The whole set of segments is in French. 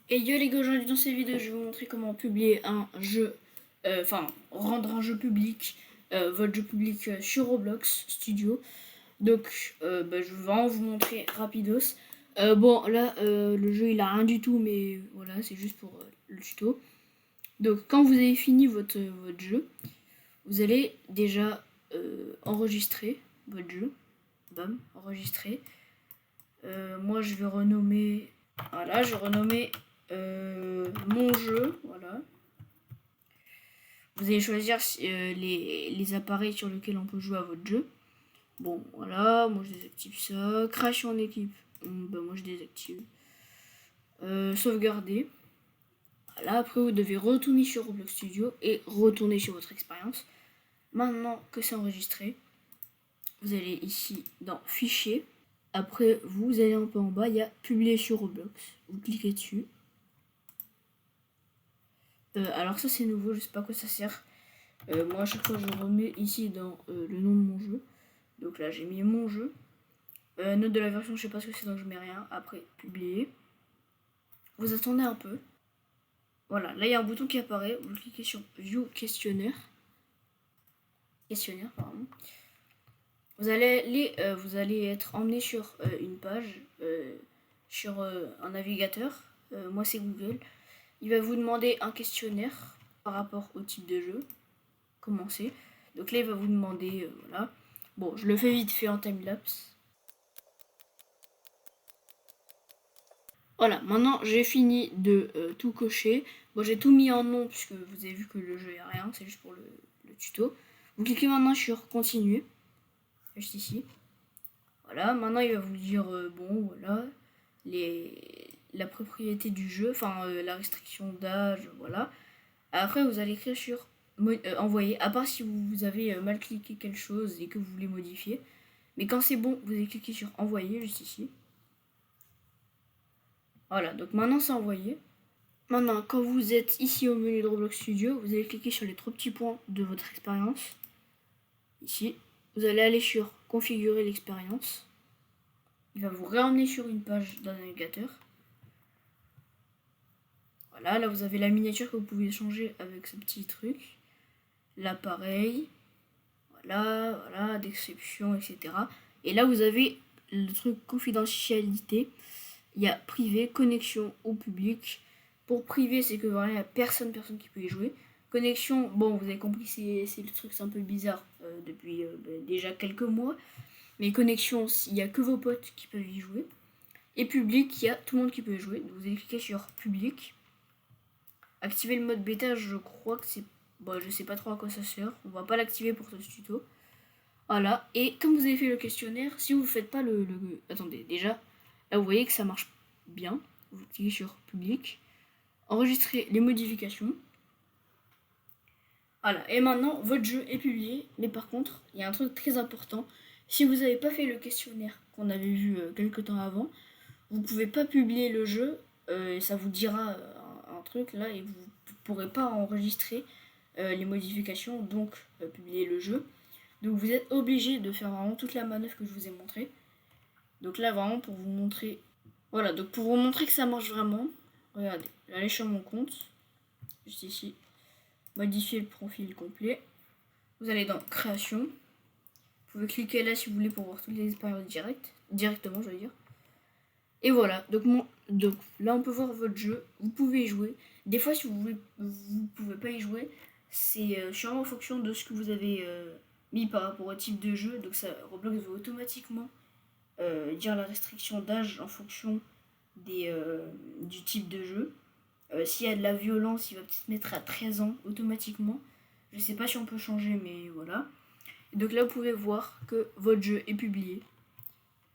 Et yo les gars, aujourd'hui dans cette vidéo, je vais vous montrer comment publier un jeu, rendre un jeu public, votre jeu public sur Roblox Studio. Donc je vais vraiment vous montrer rapidos. Bon là, le jeu il a rien du tout, mais voilà, c'est juste pour le tuto. Donc quand vous avez fini votre jeu, vous allez déjà enregistrer votre jeu. Bam, enregistrer. Moi je vais renommer, voilà, je vais renommer mon jeu, voilà. Vous allez choisir les appareils sur lesquels on peut jouer à votre jeu. Bon, voilà, moi je désactive ça. Création en équipe, moi je désactive. Sauvegarder. Voilà, après vous devez retourner sur Roblox Studio et retourner sur votre expérience. Maintenant que c'est enregistré, vous allez ici dans Fichier. Après, vous allez un peu en bas, il y a Publier sur Roblox. Vous cliquez dessus. Alors ça c'est nouveau, je sais pas à quoi ça sert. Moi à chaque fois je remets ici dans le nom de mon jeu. Donc là j'ai mis mon jeu. Note de la version, je sais pas ce que c'est donc je mets rien. Après publier. Vous attendez un peu. Voilà, là il y a un bouton qui apparaît. Vous cliquez sur View questionnaire. Questionnaire, pardon. Vous allez être emmené sur une page, sur un navigateur. Moi c'est Google. Il va vous demander un questionnaire par rapport au type de jeu. Commencer. Donc là il va vous demander, voilà. Bon, je le fais vite fait en timelapse. Voilà, maintenant j'ai fini de tout cocher. Bon, j'ai tout mis en nom puisque vous avez vu que le jeu est rien, c'est juste pour le tuto. Vous cliquez maintenant sur continuer, juste ici. Voilà, maintenant il va vous dire bon, voilà, la propriété du jeu, la restriction d'âge, voilà. Après vous allez écrire sur envoyer, à part si vous avez mal cliqué quelque chose et que vous voulez modifier. Mais quand c'est bon, vous allez cliquer sur envoyer juste ici. Voilà, donc maintenant c'est envoyé. Maintenant, quand vous êtes ici au menu de Roblox Studio, vous allez cliquer sur les 3 petits points de votre expérience. Ici, vous allez aller sur configurer l'expérience. Il va vous réemmener sur une page d'un navigateur. Voilà, là vous avez la miniature que vous pouvez changer avec ce petit truc. L'appareil. Voilà, description, etc. Et là vous avez le truc confidentialité. Il y a privé, connexion au public. Pour privé, c'est que voilà, il n'y a personne qui peut y jouer. Connexion, bon, vous avez compris, c'est le truc, c'est un peu bizarre depuis déjà quelques mois. Mais connexion, il n'y a que vos potes qui peuvent y jouer. Et public, il y a tout le monde qui peut y jouer. Donc vous allez cliquer sur public. Activer le mode bêta, je crois que c'est... Bon, je sais pas trop à quoi ça sert. On va pas l'activer pour ce tuto. Voilà. Et comme vous avez fait le questionnaire, si vous ne faites pas Attendez, déjà, là vous voyez que ça marche bien. Vous cliquez sur public. Enregistrer les modifications. Voilà, et maintenant votre jeu est publié, mais par contre, il y a un truc très important. Si vous n'avez pas fait le questionnaire qu'on avait vu quelques temps avant, vous ne pouvez pas publier le jeu, et ça vous dira un truc là, et vous ne pourrez pas enregistrer les modifications, donc publier le jeu. Donc vous êtes obligé de faire vraiment toute la manœuvre que je vous ai montré. Donc là vraiment pour vous montrer, voilà, donc pour vous montrer que ça marche vraiment, regardez, j'allais sur mon compte, juste ici, modifier le profil complet. Vous allez dans création. Vous pouvez cliquer là si vous voulez pour voir toutes les expériences directement, je veux dire. Et voilà, donc là on peut voir votre jeu, vous pouvez y jouer. Des fois si vous pouvez pas y jouer, c'est sûrement en fonction de ce que vous avez mis par rapport au type de jeu. Donc ça, Roblox va automatiquement dire la restriction d'âge en fonction du type de jeu. S'il y a de la violence, il va peut-être mettre à 13 ans automatiquement. Je sais pas si on peut changer, mais voilà. Et donc là, vous pouvez voir que votre jeu est publié.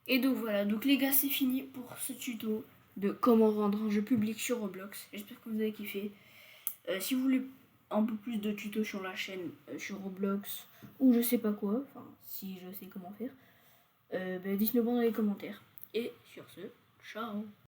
Et donc voilà, donc les gars, c'est fini pour ce tuto de comment rendre un jeu public sur Roblox. J'espère que vous avez kiffé. Si vous voulez un peu plus de tutos sur la chaîne, sur Roblox, ou je sais pas quoi, enfin, si je sais comment faire, dites-le moi dans les commentaires. Et sur ce, ciao!